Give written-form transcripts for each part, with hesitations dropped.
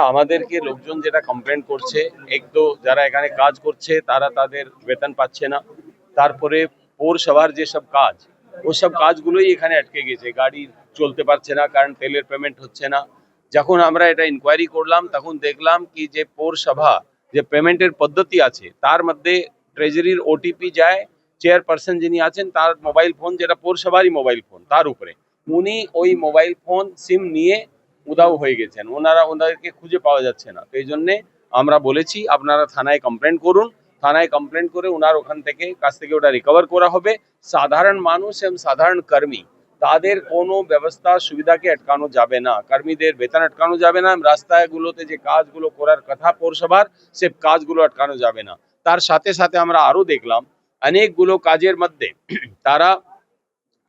না আমাদেরকে লোকজন যেটা কমপ্লেন করছে, এক তো যারা এখানে কাজ করছে তারা তাদের বেতন পাচ্ছে না, তারপরে পৌরসভার যেসব কাজ ওসব কাজগুলোই এখানে আটকে গেছে, গাড়ি চলতে পারছে না কারণ তেলের পেমেন্ট হচ্ছে না। যখন আমরা এটা ইনকোয়ারি করলাম তখন দেখলাম কি যে পৌরসভা যে পেমেন্টের পদ্ধতি আছে তার মধ্যে ট্রেজারির ওটিপি যায় চেয়ারপারসন যিনি আছেন তার মোবাইল ফোন, যেটা পৌরসভারই মোবাইল ফোন, তার উপরে উনি ওই মোবাইল ফোন সিম নিয়ে উধাও হয়ে গেছেন, ওনাদেরকে খুঁজে পাওয়া যাচ্ছে না। তো এই জন্যে আমরা বলেছি আপনারা থানায় কমপ্লেন করুন, থানায় কমপ্লেন করে ওনার ওখান থেকে কাছ থেকে ওটা রিকভার করা হবে। সাধারণ মানুষ এবং সাধারণ কর্মী তাদের কোনো ব্যবস্থা সুবিধাকে আটকানো যাবে না, কর্মীদের বেতন আটকানো যাবে না, রাস্তাগুলোতে যে কাজগুলো করার কথা পৌরসভার সে কাজগুলো আটকানো যাবে না। তার সাথে সাথে আমরা আরো দেখলাম অনেকগুলো কাজের মধ্যে তারা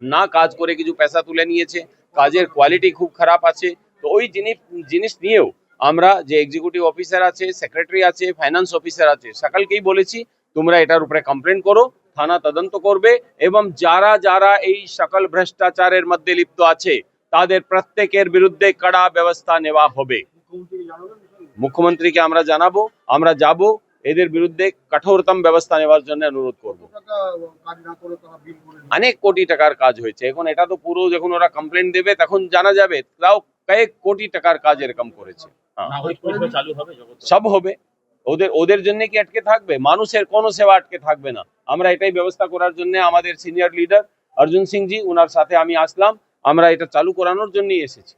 না কাজ করে কিছু পয়সা তুলে নিয়েছে, কাজের কোয়ালিটি খুব খারাপ আছে। তো ওই জিনিস নিয়েও আমরা যে এক্সিকিউটিভ অফিসার আছে, সেক্রেটারি আছে, ফাইন্যান্স অফিসার আছে, সকলকেই বলেছি তোমরা এটার উপরে কমপ্লেন করো, থানা তদন্ত করবে এবং যারা যারা এই সকল ভ্রষ্টাচারের মধ্যে লিপ্ত আছে তাদের প্রত্যেকের বিরুদ্ধে কড়া ব্যবস্থা নেওয়া হবে। মুখ্যমন্ত্রীকে আমরা জানাবো, আমরা যাব, এদের বিরুদ্ধে কঠোরতম ব্যবস্থা নেওয়ার জন্য অনুরোধ করব। অনেক কোটি টাকার কাজ হয়েছে, এখন এটা তো পুরো যখন ওরা কমপ্লেন দেবে তখন জানা যাবে তাও কয়েক কোটি টাকার কাজ এরকম করেছে। সব হবে, ওদের জন্য কি আটকে থাকবে? মানুষের কোনো সেবা আটকে থাকবে না। আমরা এটাই ব্যবস্থা করার জন্য আমাদের সিনিয়র লিডার অর্জুন সিং জি, ওনার সাথে আমি আসলাম, আমরা এটা চালু করানোর জন্যই এসেছি।